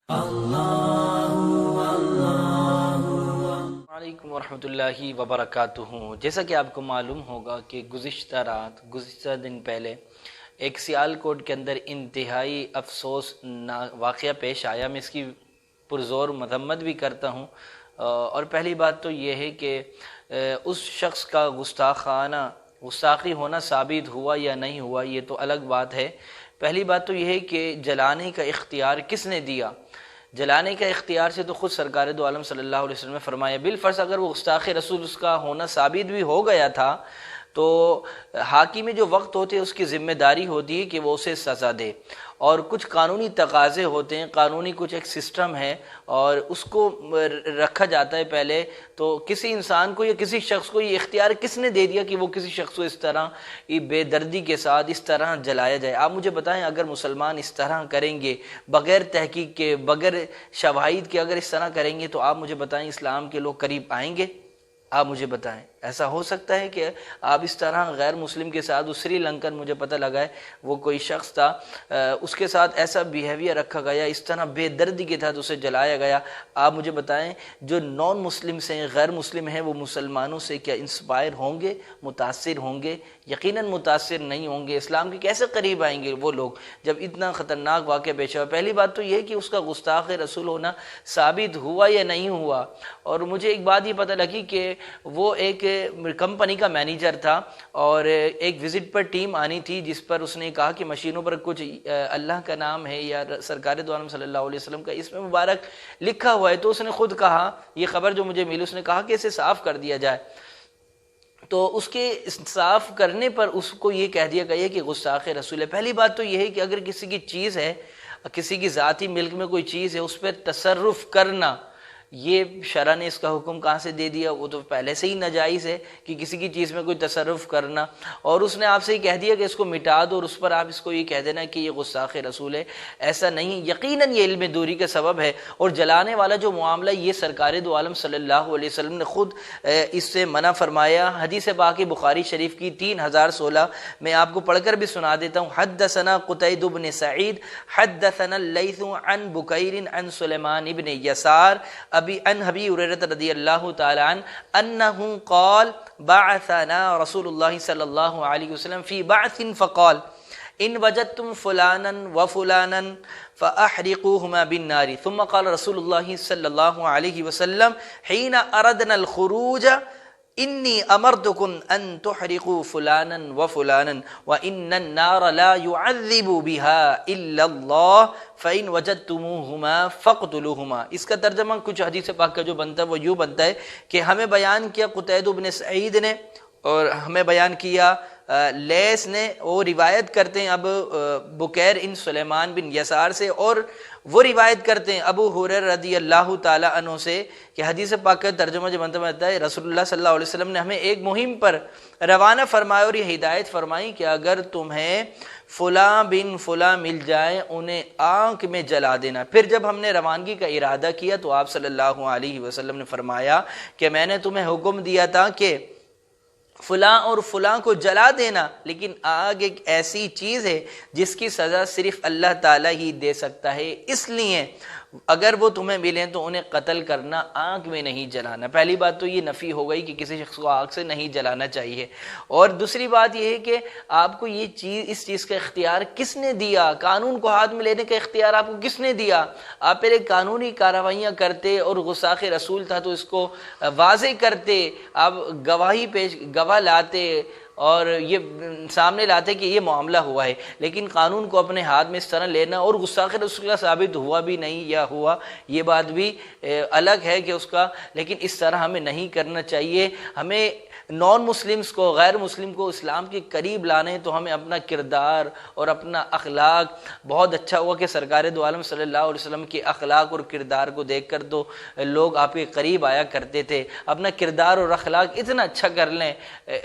وعلیکم ورحمۃ اللہ وبرکاتہ۔ جیسا کہ آپ کو معلوم ہوگا کہ گزشتہ دن پہلے ایک سیالکوٹ کے اندر انتہائی افسوس واقعہ پیش آیا۔ میں اس کی پرزور مذمت بھی کرتا ہوں، اور پہلی بات تو یہ ہے کہ اس شخص کا گستاخی ہونا ثابت ہوا یا نہیں ہوا یہ تو الگ بات ہے۔ پہلی بات تو یہ ہے کہ جلانے کا اختیار کس نے دیا؟ جلانے کا اختیار سے تو خود سرکار دو عالم صلی اللہ علیہ وسلم نے فرمایا، بالفرض اگر وہ گستاخ رسول اس کا ہونا ثابت بھی ہو گیا تھا تو حاکم میں جو وقت ہوتے ہیں اس کی ذمہ داری ہوتی ہے کہ وہ اسے سزا دے، اور کچھ قانونی تقاضے ہوتے ہیں، قانونی کچھ ایک سسٹم ہے اور اس کو رکھا جاتا ہے پہلے۔ تو کسی انسان کو یا کسی شخص کو یہ اختیار کس نے دے دیا کہ وہ کسی شخص کو اس طرح بے دردی کے ساتھ اس طرح جلایا جائے؟ آپ مجھے بتائیں، اگر مسلمان اس طرح کریں گے بغیر تحقیق کے، بغیر شواہد کے، اگر اس طرح کریں گے تو آپ مجھے بتائیں اسلام کے لوگ قریب آئیں گے؟ آپ مجھے بتائیں، ایسا ہو سکتا ہے کہ آپ اس طرح غیر مسلم کے ساتھ، سری لنکن مجھے پتہ لگا ہے وہ کوئی شخص تھا، اس کے ساتھ ایسا بیہیویئر رکھا گیا، اس طرح بے دردی کے تحت اسے جلایا گیا؟ آپ مجھے بتائیں جو نان مسلم سے غیر مسلم ہیں وہ مسلمانوں سے کیا انسپائر ہوں گے، متاثر ہوں گے؟ یقیناً متاثر نہیں ہوں گے۔ اسلام کے کیسے قریب آئیں گے وہ لوگ جب اتنا خطرناک واقعہ پیش ہوا؟ پہلی بات تو یہ ہے کہ اس کا گستاخ رسول ہونا ثابت ہوا یا نہیں ہوا۔ اور مجھے ایک بات یہ پتہ لگی کہ وہ ایک کمپنی کا مینیجر تھا، اور ایک وزٹ پر ٹیم آنی تھی جس پر اس نے کہا کہ مشینوں پر کچھ اللہ کا نام ہے یا سرکار دو عالم صلی اللہ علیہ وسلم کا اسم مبارک لکھا ہوا ہے، تو اس نے خود کہا، یہ خبر جو مجھے ملی، اس نے کہا کہ اسے صاف کر دیا جائے۔ تو اس کے صاف کرنے پر اس کو یہ کہہ دیا گیا کہ گستاخ رسول ہے۔ پہلی بات تو یہ ہے کہ اگر کسی کی چیز ہے، کسی کی ذاتی ملک میں کوئی چیز ہے، اس پہ تصرف کرنا، یہ شرع نے اس کا حکم کہاں سے دے دیا؟ وہ تو پہلے سے ہی ناجائز ہے کہ کسی کی چیز میں کوئی تصرف کرنا، اور اس نے آپ سے یہ کہہ دیا کہ اس کو مٹا دو، اور اس پر آپ اس کو یہ کہہ دینا کہ یہ گستاخ رسول ہے۔ ایسا نہیں، یقیناً یہ علم دوری کا سبب ہے، اور جلانے والا جو معاملہ یہ سرکار دو عالم صلی اللہ علیہ وسلم نے خود اس سے منع فرمایا۔ حدیث پاک بخاری شریف کی 3016 میں آپ کو پڑھ کر بھی سنا دیتا ہوں۔ حدثنا قتید بن سعید حدثنا اللیث عن بکیر عن سلیمان بن یسار عن ابی ہریرہ رضی اللہ تعالی عنہ انہ قال بعثنا رسول اللہ صلی اللہ علیہ وسلم فی بعث فقال ان وجدتم فلانا وفلانا فاحرقوهما بالنار ثم قال رسول اللہ صلی اللہ علیہ وسلم حین اردنا الخروج انی امرتکم ان تحرقوا فلانا وفلانا وان النار لا يعذب بها الا اللہ فإن وجدتموهما فاقتلوهما۔ اس کا ترجمہ کچھ حدیث پاک کا جو بنتا ہے وہ یوں بنتا ہے کہ ہمیں بیان کیا قتید بن سعید نے، اور ہمیں بیان کیا لیث نے، وہ روایت کرتے ہیں اب بکیر ان سلیمان بن یسار سے، اور وہ روایت کرتے ہیں ابو ہریرہ رضی اللہ تعالی عنہ سے کہ حدیث پاک کا ترجمہ جو بنتا ہے رسول اللہ صلی اللہ علیہ وسلم نے ہمیں ایک مہم پر روانہ فرمایا اور یہ ہدایت فرمائی کہ اگر تمہیں فلاں بن فلاں مل جائیں انہیں آنکھ میں جلا دینا۔ پھر جب ہم نے روانگی کا ارادہ کیا تو آپ صلی اللہ علیہ وسلم نے فرمایا کہ میں نے تمہیں حکم دیا تھا کہ فلاں اور فلاں کو جلا دینا، لیکن آگ ایک ایسی چیز ہے جس کی سزا صرف اللہ تعالیٰ ہی دے سکتا ہے، اس لیے اگر وہ تمہیں ملیں تو انہیں قتل کرنا، آگ میں نہیں جلانا۔ پہلی بات تو یہ نفی ہو گئی کہ کسی شخص کو آگ سے نہیں جلانا چاہیے، اور دوسری بات یہ ہے کہ آپ کو یہ چیز، اس چیز کا اختیار کس نے دیا؟ قانون کو ہاتھ میں لینے کا اختیار آپ کو کس نے دیا؟ آپ پہلے قانونی کارروائیاں کرتے، اور گستاخ رسول تھا تو اس کو واضح کرتے، آپ گواہ لاتے اور یہ سامنے لاتے کہ یہ معاملہ ہوا ہے، لیکن قانون کو اپنے ہاتھ میں اس طرح لینا، اور گستاخ رسول کا ثابت ہوا بھی نہیں یا ہوا یہ بات بھی الگ ہے کہ اس کا، لیکن اس طرح ہمیں نہیں کرنا چاہیے۔ ہمیں نان مسلمز کو، غیر مسلم کو اسلام کے قریب لانے تو ہمیں اپنا کردار اور اپنا اخلاق، بہت اچھا ہوا کہ سرکار دو عالم صلی اللہ علیہ وسلم کے اخلاق اور کردار کو دیکھ کر تو لوگ آپ کے قریب آیا کرتے تھے۔ اپنا کردار اور اخلاق اتنا اچھا کر لیں۔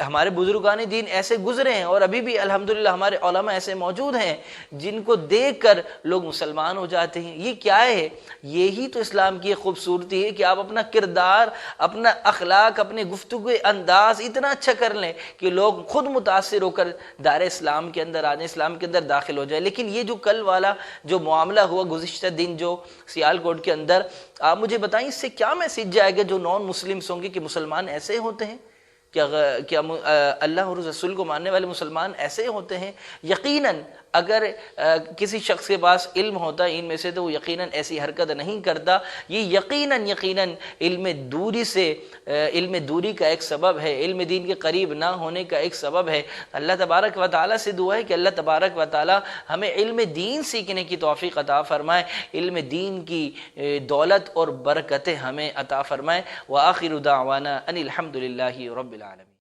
ہمارے بزرگان دین ایسے گزرے ہیں، اور ابھی بھی الحمدللہ ہمارے علماء ایسے موجود ہیں جن کو دیکھ کر لوگ مسلمان ہو جاتے ہیں۔ یہ کیا ہے؟ یہی تو اسلام کی خوبصورتی ہے کہ آپ اپنا کردار، اپنا اخلاق، اپنے گفتگو انداز آغاز اتنا اچھا کر لیں کہ لوگ خود متاثر ہو کر دار اسلام کے اندر آ جائیں، اسلام کے اندر داخل ہو جائیں۔ لیکن یہ جو کل والا جو معاملہ ہوا گزشتہ دن جو سیال کوٹ کے اندر، آپ مجھے بتائیں اس سے کیا میسج جائے گا جو نان مسلمس ہوں گے کہ مسلمان ایسے ہوتے ہیں؟ کیا اللہ اور رسول کو ماننے والے مسلمان ایسے ہوتے ہیں؟ یقیناً اگر کسی شخص کے پاس علم ہوتا ہے ان میں سے تو وہ یقیناً ایسی حرکت نہیں کرتا۔ یہ یقیناً علم دوری کا ایک سبب ہے، علم دین کے قریب نہ ہونے کا ایک سبب ہے۔ اللہ تبارک و تعالیٰ سے دعا ہے کہ اللہ تبارک و تعالیٰ ہمیں علم دین سیکھنے کی توفیق عطا فرمائے، علم دین کی دولت اور برکتیں ہمیں عطا فرمائے۔ وآخر دعوانا ان الحمد للہ رب العالمین۔